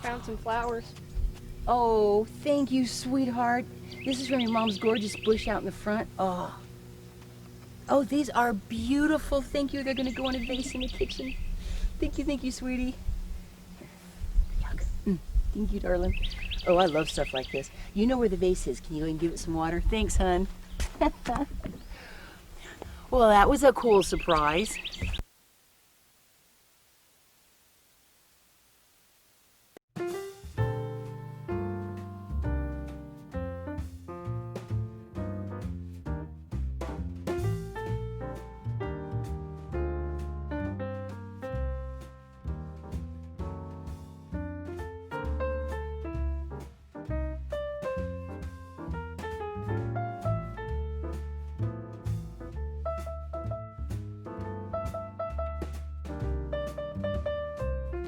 Found some flowers. Oh, thank you, sweetheart. This is from your mom's gorgeous bush out in the front. Oh. Oh, these are beautiful. Thank you. They're going to go in a vase in the kitchen. Thank you, sweetie. Yuck. Thank you, darling. Oh, I love stuff like this. You know where the vase is. Can you go and give it some water? Thanks, hon. Well, that was a cool surprise.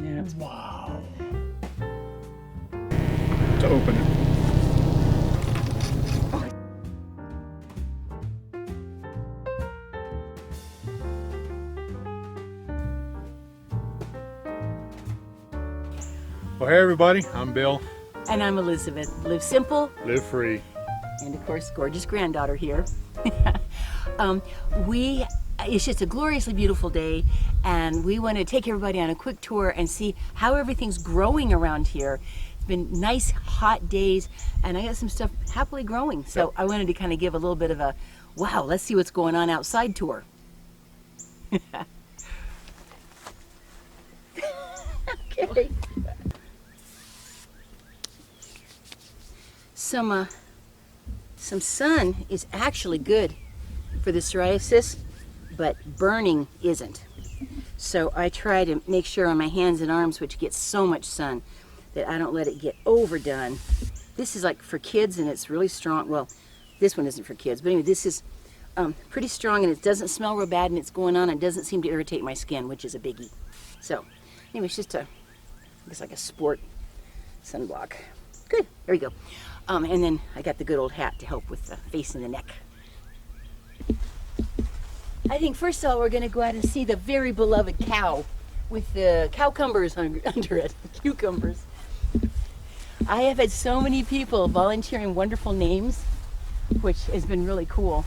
Yeah. Wow. To open it. Well, hey everybody, I'm Bill. And I'm Elizabeth. Live simple. Live free. And of course, gorgeous granddaughter here. It's just a gloriously beautiful day, and we want to take everybody on a quick tour and see how everything's growing around here. It's been nice, hot days, and I got some stuff happily growing. So I wanted to kind of give a little bit of a, wow, let's see what's going on outside tour. Okay. Some sun is actually good for the psoriasis, but burning isn't. So I try to make sure on my hands and arms, which gets so much sun, that I don't let it get overdone. This is like for kids, and it's really strong. Well, this one isn't for kids, but anyway, this is pretty strong, and it doesn't smell real bad, and it's going on, and it doesn't seem to irritate my skin, which is a biggie. So anyway, it's just it's like a sport sunblock. Good, there we go. And then I got the good old hat to help with the face and the neck. I think first of all, we're going to go out and see the very beloved cow with the cowcumbers under it, cucumbers. I have had so many people volunteering wonderful names, which has been really cool.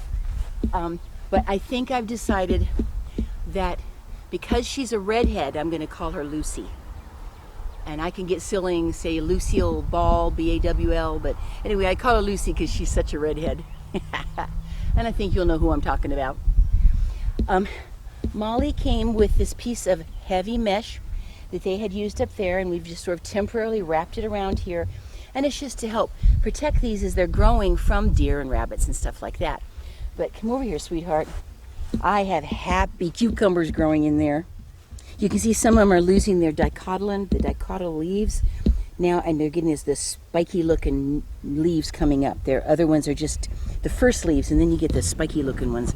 But I think I've decided that because she's a redhead, I'm going to call her Lucy. And I can get silly and say Lucille Ball, B-A-W-L, but anyway, I call her Lucy because she's such a redhead. And I think you'll know who I'm talking about. Molly came with this piece of heavy mesh that they had used up there, and we've just sort of temporarily wrapped it around here. And it's just to help protect these as they're growing from deer and rabbits and stuff like that. But come over here, sweetheart. I have happy cucumbers growing in there. You can see some of them are losing their dicotyledon, the dicotyl leaves now, and they're getting this spiky looking leaves coming up. Their other ones are just the first leaves, and then you get the spiky looking ones.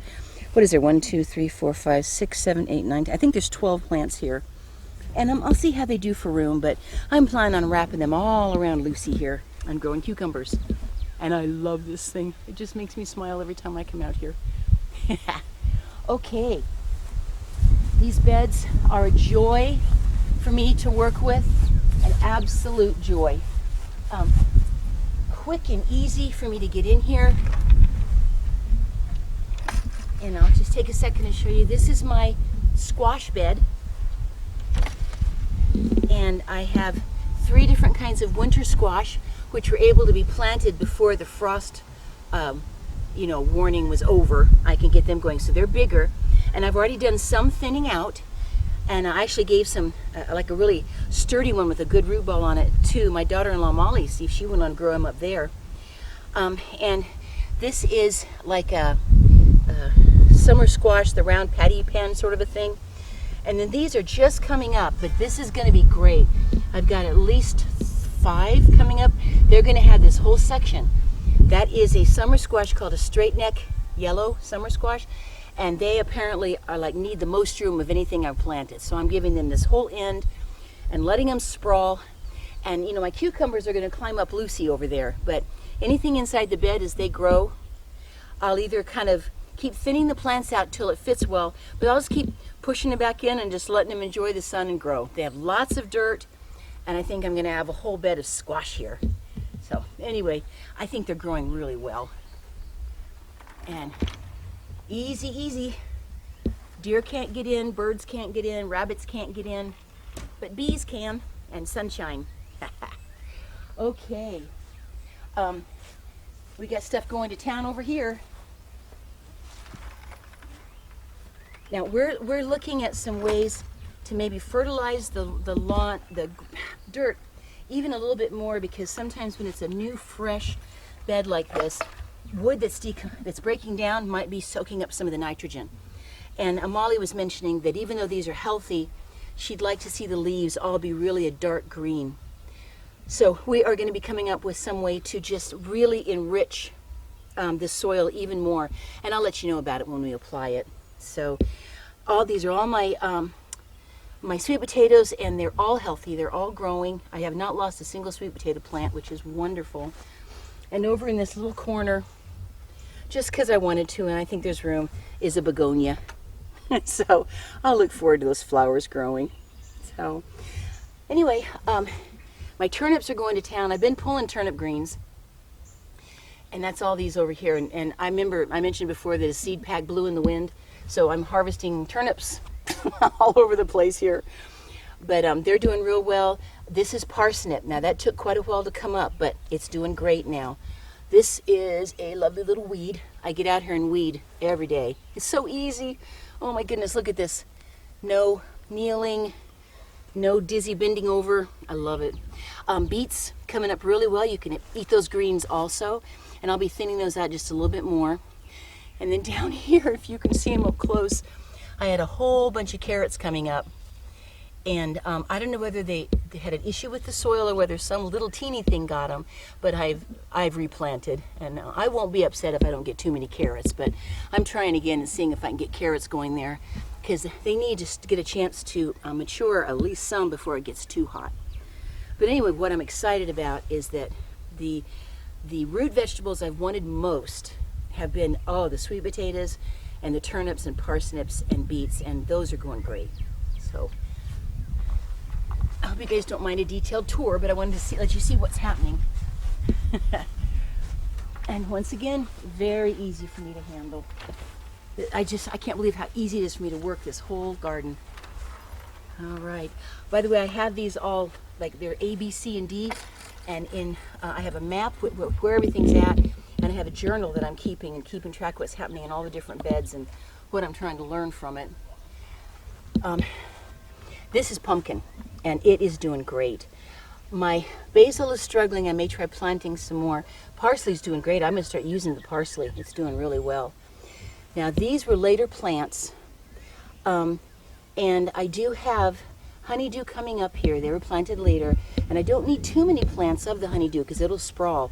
What is there? 1, 2, 3, 4, 5, 6, 7, 8, 9. I think there's 12 plants here. And I'll see how they do for room, but I'm planning on wrapping them all around Lucy here. I'm growing cucumbers. And I love this thing. It just makes me smile every time I come out here. Okay. These beds are a joy for me to work with, an absolute joy. Quick and easy for me to get in here. And I'll just take a second to show you. This is my squash bed. And I have 3 different kinds of winter squash, which were able to be planted before the frost warning was over. I can get them going, so they're bigger. And I've already done some thinning out, and I actually gave some, like a really sturdy one with a good root ball on it to my daughter-in-law Molly, see if she would want to grow them up there. And this is like a summer squash, the round patty pan sort of a thing. And then these are just coming up, but this is going to be great. I've got at least 5 coming up. They're going to have this whole section. That is a summer squash called a straight neck yellow summer squash. And they apparently are need the most room of anything I've planted. So I'm giving them this whole end and letting them sprawl. And my cucumbers are going to climb up Lucy over there. But anything inside the bed as they grow, I'll either kind of keep thinning the plants out till it fits well, but I'll just keep pushing it back in and just letting them enjoy the sun and grow. They have lots of dirt, And I think I'm gonna have a whole bed of squash here. So anyway, I think they're growing really well. And easy, easy. Deer can't get in, birds can't get in, rabbits can't get in, but bees can, and sunshine. Okay. We got stuff going to town over here. Now we're looking at some ways to maybe fertilize the lawn, the dirt, even a little bit more, because sometimes when it's a new fresh bed like this, wood that's breaking down might be soaking up some of the nitrogen. And Molly was mentioning that even though these are healthy, she'd like to see the leaves all be really a dark green. So we are going to be coming up with some way to just really enrich the soil even more, and I'll let you know about it when we apply it. So these are all my my sweet potatoes, and they're all healthy. They're all growing. I have not lost a single sweet potato plant, which is wonderful. And over in this little corner, just because I wanted to, and I think there's room, is a begonia. So I'll look forward to those flowers growing. So anyway, my turnips are going to town. I've been pulling turnip greens, and that's all these over here. And I remember I mentioned before that a seed pack blew in the wind, so I'm harvesting turnips all over the place here. But they're doing real well. This is parsnip. Now that took quite a while to come up, but it's doing great now. This is a lovely little weed. I get out here and weed every day. It's so easy. Oh my goodness, look at this. No kneeling, no dizzy bending over. I love it. Beets coming up really well. You can eat those greens also, and I'll be thinning those out just a little bit more. And then down here, if you can see them up close, I had a whole bunch of carrots coming up. And I don't know whether they had an issue with the soil or whether some little teeny thing got them, but I've replanted, and I won't be upset if I don't get too many carrots, but I'm trying again and seeing if I can get carrots going there, because they need just to get a chance to mature at least some before it gets too hot. But anyway, what I'm excited about is that the root vegetables I've wanted most have been, the sweet potatoes and the turnips and parsnips and beets, and those are going great. So I hope you guys don't mind a detailed tour, but I wanted to let you see what's happening. And once again, very easy for me to handle. I can't believe how easy it is for me to work this whole garden. All right. By the way, I have these all, like they're A, B, C, and D, and I have a map where everything's at, and I have a journal that I'm keeping track of what's happening in all the different beds and what I'm trying to learn from it. This is pumpkin, and it is doing great. My basil is struggling. I may try planting some more. Parsley's doing great. I'm going to start using the parsley. It's doing really well. Now, these were later plants, and I do have honeydew coming up here. They were planted later, and I don't need too many plants of the honeydew because it'll sprawl.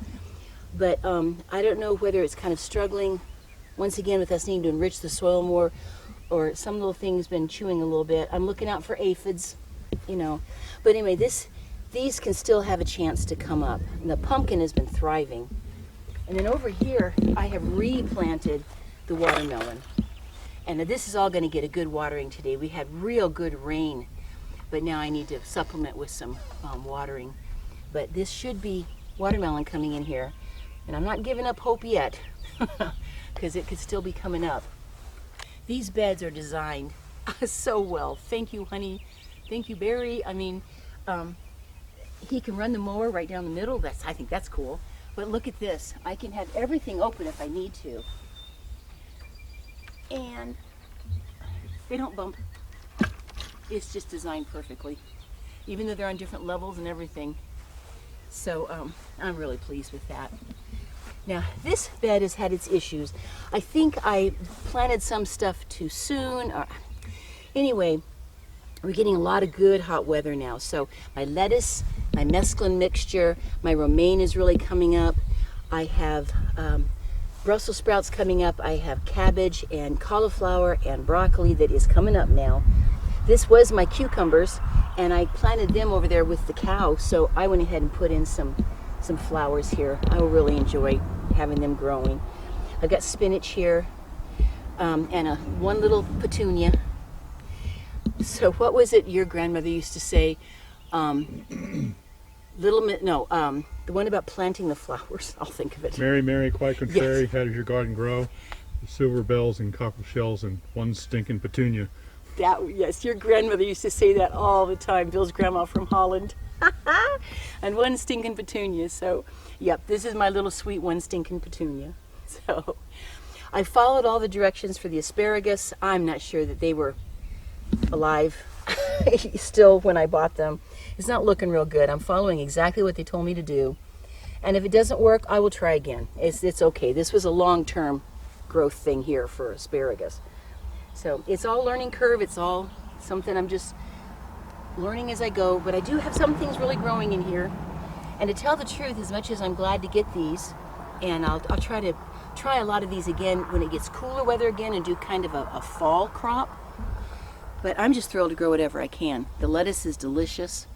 But I don't know whether it's kind of struggling, once again, with us needing to enrich the soil more, or some little thing's been chewing a little bit. I'm looking out for aphids, you know. But anyway, these can still have a chance to come up. And the pumpkin has been thriving. And then over here, I have replanted the watermelon. And this is all going to get a good watering today. We had real good rain, but now I need to supplement with some watering. But this should be watermelon coming in here. And I'm not giving up hope yet, because it could still be coming up. These beds are designed so well. Thank you, honey. Thank you, Barry. I mean, he can run the mower right down the middle. I think that's cool. But look at this. I can have everything open if I need to. And they don't bump. It's just designed perfectly, even though they're on different levels and everything. So I'm really pleased with that. Now, this bed has had its issues. I think I planted some stuff too soon. Anyway, we're getting a lot of good hot weather now. So my lettuce, my mesclun mixture, my romaine is really coming up. I have Brussels sprouts coming up. I have cabbage and cauliflower and broccoli that is coming up now. This was my cucumbers, and I planted them over there with the cow, so I went ahead and put in some flowers here. I will really enjoy having them growing. I've got spinach here, and one little petunia. So what was it your grandmother used to say? The one about planting the flowers. I'll think of it. Mary, quite contrary, Yes. how does your garden grow? Silver bells and cockle shells and one stinking petunia. Yes, your grandmother used to say that all the time. Bill's grandma from Holland. And one stinking petunia. So, yep, this is my little sweet one stinking petunia. So, I followed all the directions for the asparagus. I'm not sure that they were alive still when I bought them. It's not looking real good. I'm following exactly what they told me to do. And if it doesn't work, I will try again. It's okay. This was a long-term growth thing here for asparagus. So it's all learning curve. It's all something I'm just learning as I go. But I do have some things really growing in here. And to tell the truth, as much as I'm glad to get these, and I'll try a lot of these again when it gets cooler weather again and do kind of a fall crop. But I'm just thrilled to grow whatever I can. The lettuce is delicious,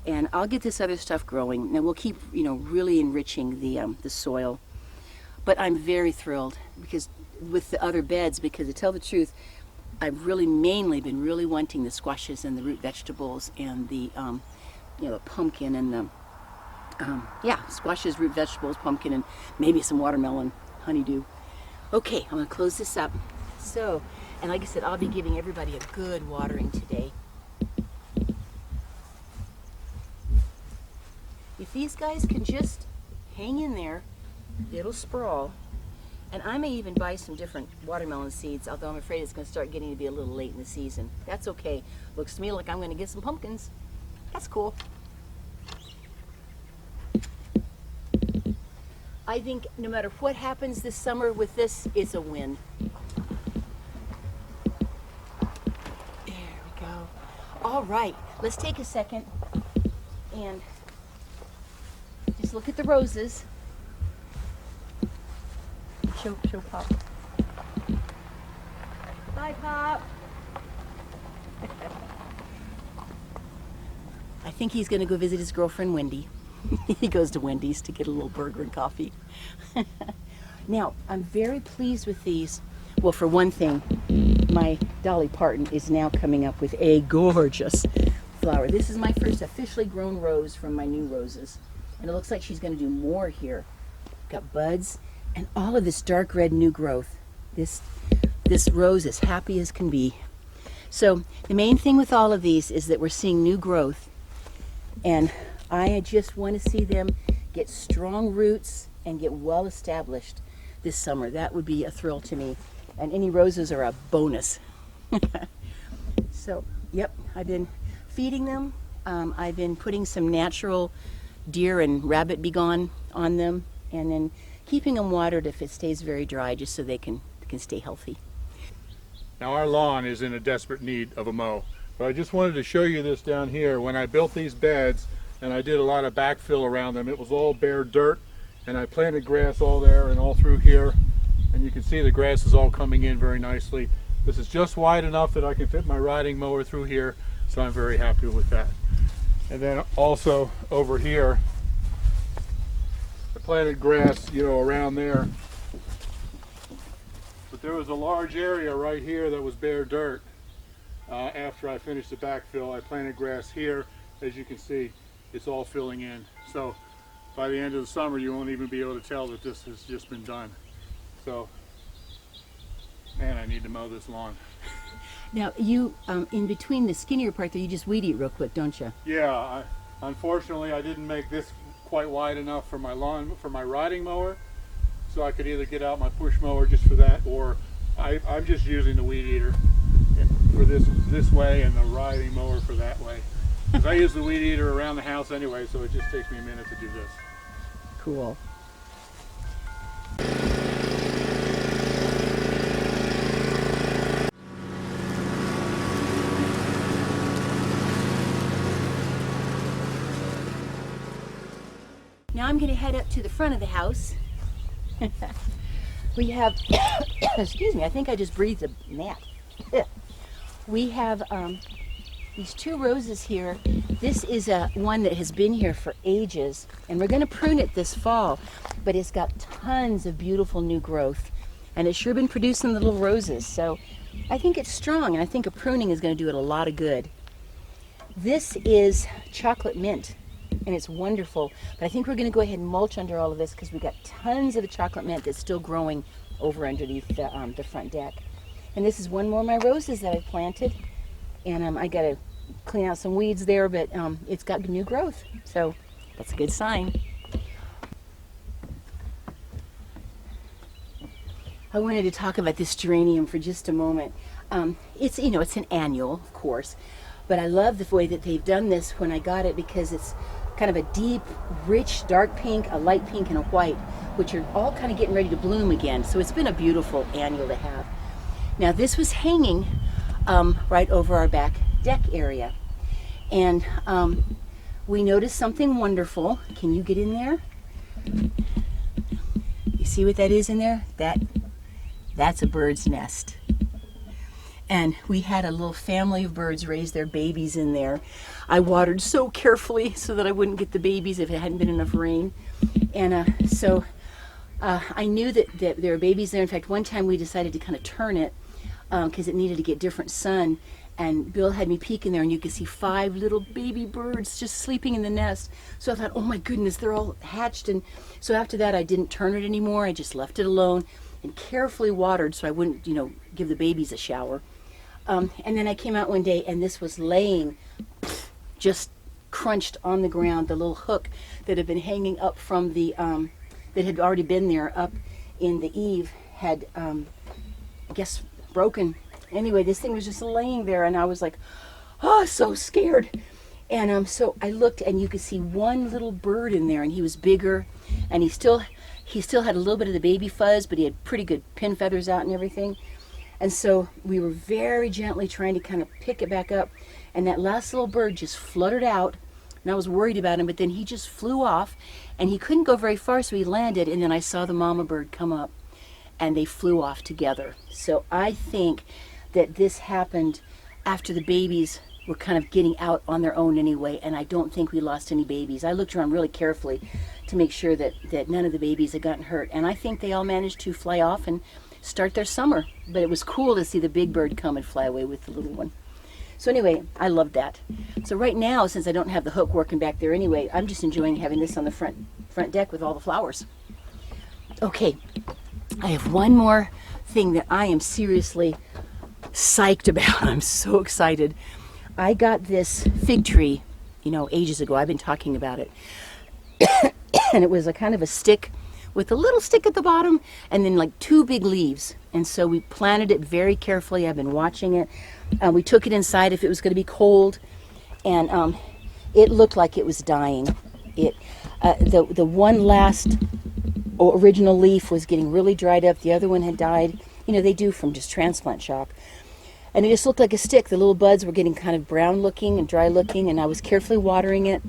and I'll get this other stuff growing, and we'll keep, really enriching the soil. But I'm very thrilled because with the other beds, because to tell the truth, I've really mainly been really wanting the squashes and the root vegetables and the pumpkin and the squashes, root vegetables, pumpkin, and maybe some watermelon, honeydew. Okay, I'm gonna close this up. So, and like I said, I'll be giving everybody a good watering today. If these guys can just hang in there, it'll sprawl. And I may even buy some different watermelon seeds, although I'm afraid it's going to start getting to be a little late in the season. That's okay. Looks to me like I'm going to get some pumpkins. That's cool. I think no matter what happens this summer with this, it's a win. There we go. All right, let's take a second and just look at the roses. Show Pop. Bye, Pop. I think he's going to go visit his girlfriend, Wendy. He goes to Wendy's to get a little burger and coffee. Now, I'm very pleased with these. Well, for one thing, my Dolly Parton is now coming up with a gorgeous flower. This is my first officially grown rose from my new roses. And it looks like she's going to do more here. Got buds. And all of this dark red new growth. This rose is happy as can be. So the main thing with all of these is that we're seeing new growth. And I just want to see them get strong roots and get well established this summer. That would be a thrill to me. And any roses are a bonus. So, yep, I've been feeding them. I've been putting some natural deer and rabbit begone on them. And then keeping them watered if it stays very dry, just so they can stay healthy. Now our lawn is in a desperate need of a mow, but I just wanted to show you this down here. When I built these beds and I did a lot of backfill around them, it was all bare dirt, and I planted grass all there and all through here, and you can see the grass is all coming in very nicely. This is just wide enough that I can fit my riding mower through here, so I'm very happy with that. And then also over here, planted grass, around there. But there was a large area right here that was bare dirt. After I finished the backfill, I planted grass here. As you can see, it's all filling in. So by the end of the summer, you won't even be able to tell that this has just been done. So, man, I need to mow this lawn. Now, you, in between the skinnier part there, you just weed eat real quick, don't you? Yeah, unfortunately, I didn't make this quite wide enough for my lawn, for my riding mower, so I could either get out my push mower just for that, or I'm just using the weed eater for this way and the riding mower for that way. Because I use the weed eater around the house anyway, so it just takes me a minute to do this. Cool. Now I'm going to head up to the front of the house. We have, excuse me, I think I just breathed a gnat. We have these two roses here. This is one that has been here for ages, and we're going to prune it this fall, but it's got tons of beautiful new growth, and it's sure been producing the little roses. So I think it's strong, and I think a pruning is going to do it a lot of good. This is chocolate mint, and it's wonderful. But I think we're going to go ahead and mulch under all of this because we got tons of the chocolate mint that's still growing over underneath the front deck. And this is one more of my roses that I planted, and I got to clean out some weeds there, but it's got new growth, so that's a good sign. I wanted to talk about this geranium for just a moment. It's an annual, of course, but I love the way that they've done this when I got it because it's kind of a deep, rich, dark pink, a light pink, and a white, which are all kind of getting ready to bloom again. So it's been a beautiful annual to have. Now this was hanging right over our back deck area, and we noticed something wonderful. Can you get in there? You see what that is in there? That's a bird's nest. And we had a little family of birds raise their babies in there. I watered so carefully so that I wouldn't get the babies if it hadn't been enough rain. And so I knew that there were babies there. In fact, one time we decided to kind of turn it because it needed to get different sun. And Bill had me peek in there, and you could see 5 little baby birds just sleeping in the nest. So I thought, oh my goodness, they're all hatched. And so after that, I didn't turn it anymore. I just left it alone and carefully watered so I wouldn't, give the babies a shower. And then I came out one day, and this was laying just crunched on the ground. The little hook that had been hanging up from the, that had already been there up in the eave had, I guess, broken. Anyway, this thing was just laying there, and I was like, oh, so scared. And so I looked, and you could see one little bird in there, and he was bigger, and he still had a little bit of the baby fuzz, but he had pretty good pin feathers out and everything. And so we were very gently trying to kind of pick it back up, and that last little bird just fluttered out, and I was worried about him, but then he just flew off, and he couldn't go very far, so he landed, and then I saw the mama bird come up, and they flew off together. So I think that this happened after the babies were kind of getting out on their own anyway, and I don't think we lost any babies. I looked around really carefully to make sure that none of the babies had gotten hurt, and I think they all managed to fly off and start their summer. But it was cool to see the big bird come and fly away with the little one. So anyway, I loved that. So right now, since I don't have the hook working back there anyway, I'm just enjoying having this on the front deck with all the flowers. Okay, I have one more thing that I am seriously psyched about. I'm so excited. I got this fig tree, ages ago. I've been talking about it. And it was a kind of a stick with a little stick at the bottom and then like 2 big leaves. And so we planted it very carefully. I've been watching it. We took it inside if it was going to be cold, and it looked like it was dying. The one last original leaf was getting really dried up. The other one had died. They do from just transplant shock. And it just looked like a stick. The little buds were getting kind of brown looking and dry looking, and I was carefully watering it.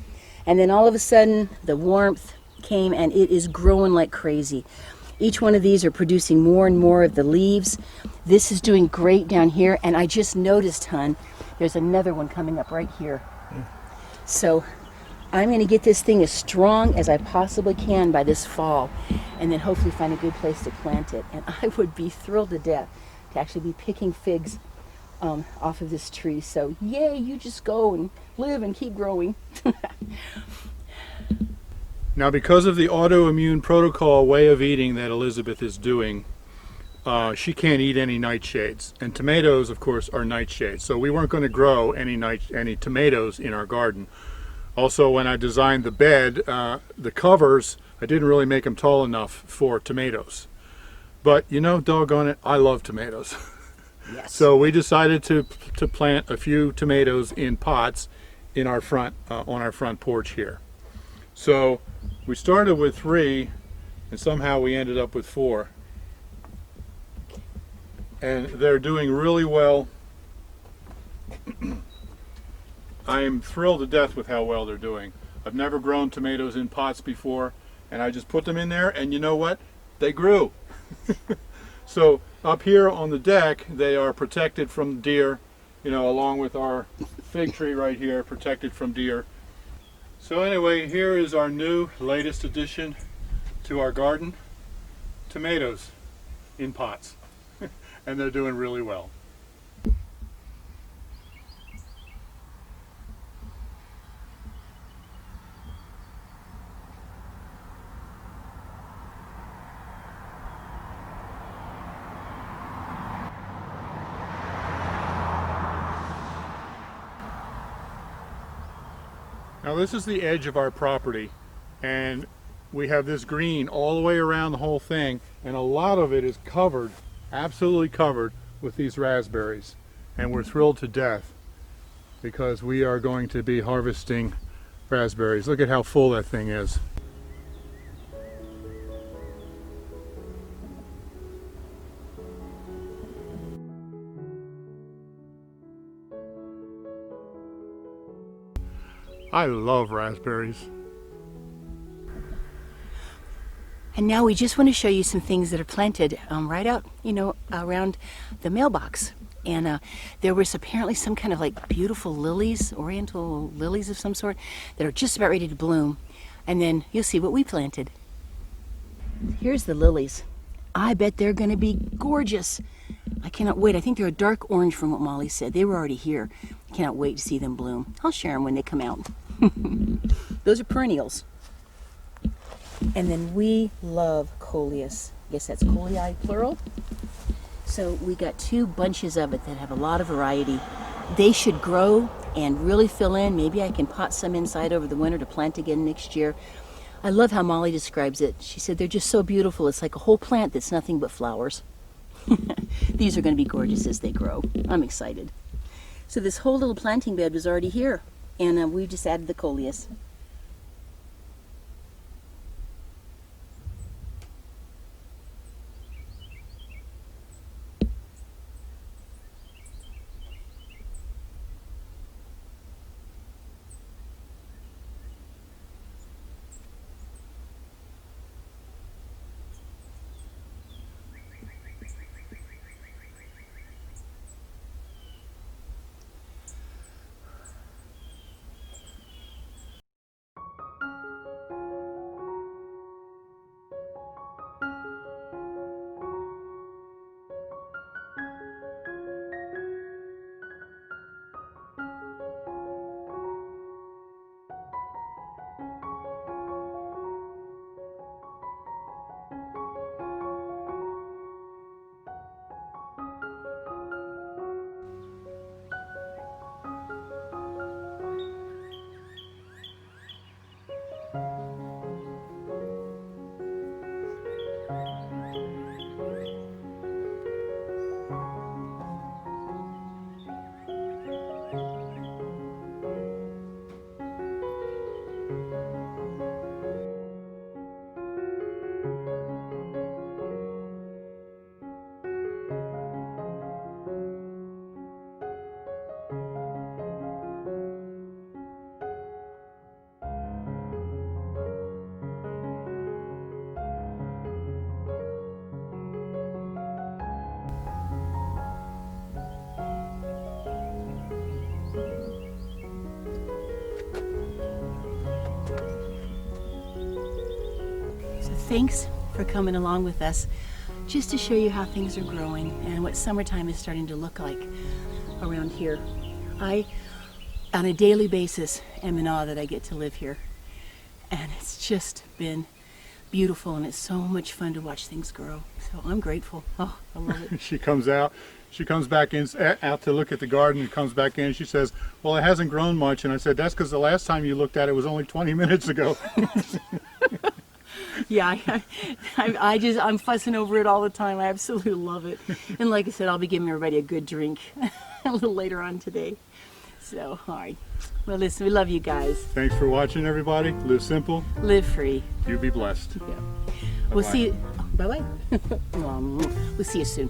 And then all of a sudden, the warmth came, and it is growing like crazy. Each one of these are producing more and more of the leaves. This is doing great down here, and I just noticed, hon, there's another one coming up right here. So I'm going to get this thing as strong as I possibly can by this fall, and then hopefully find a good place to plant it. And I would be thrilled to death to actually be picking figs off of this tree. So yay, you just go and live and keep growing. Now, because of the autoimmune protocol way of eating that Elizabeth is doing, she can't eat any nightshades. And tomatoes, of course, are nightshades. So we weren't going to grow any tomatoes in our garden. Also, when I designed the bed, the covers, I didn't really make them tall enough for tomatoes. But, doggone it, I love tomatoes. Yes. So we decided to plant a few tomatoes in pots in our front, on our front porch here. So we started with 3, and somehow we ended up with 4. And they're doing really well. I am thrilled to death with how well they're doing. I've never grown tomatoes in pots before, and I just put them in there, and you know what? They grew. So up here on the deck, they are protected from deer, along with our fig tree right here, protected from deer. So anyway, here is our new latest addition to our garden, tomatoes in pots, and they're doing really well. Now this is the edge of our property, and we have this green all the way around the whole thing, and a lot of it is covered, absolutely covered, with these raspberries. And we're thrilled to death because we are going to be harvesting raspberries. Look at how full that thing is. I love raspberries. And now we just want to show you some things that are planted right out, around the mailbox. And there was apparently some kind of like beautiful lilies, oriental lilies of some sort, that are just about ready to bloom. And then you'll see what we planted. Here's the lilies. I bet they're going to be gorgeous. I cannot wait. I think they're a dark orange from what Molly said. They were already here. I cannot wait to see them bloom. I'll share them when they come out. Those are perennials. And then we love coleus. I guess that's colei plural. So we got 2 bunches of it that have a lot of variety. They should grow and really fill in. Maybe I can pot some inside over the winter to plant again next year. I love how Molly describes it. She said they're just so beautiful. It's like a whole plant that's nothing but flowers. These are going to be gorgeous as they grow. I'm excited. So this whole little planting bed was already here, and we just added the coleus. Thanks for coming along with us just to show you how things are growing and what summertime is starting to look like around here. I, on a daily basis, am in awe that I get to live here. And it's just been beautiful, and it's so much fun to watch things grow. So I'm grateful. Oh, I love it. She comes out. She comes back in, out to look at the garden, and comes back in. She says, well, it hasn't grown much. And I said, that's because the last time you looked at it was only 20 minutes ago. Yeah, I'm fussing over it all the time. I absolutely love it. And like I said, I'll be giving everybody a good drink a little later on today. So, all right. Well, listen, we love you guys. Thanks for watching, everybody. Live simple. Live free. You be blessed. Yeah. We'll see you. Bye-bye. We'll see you soon.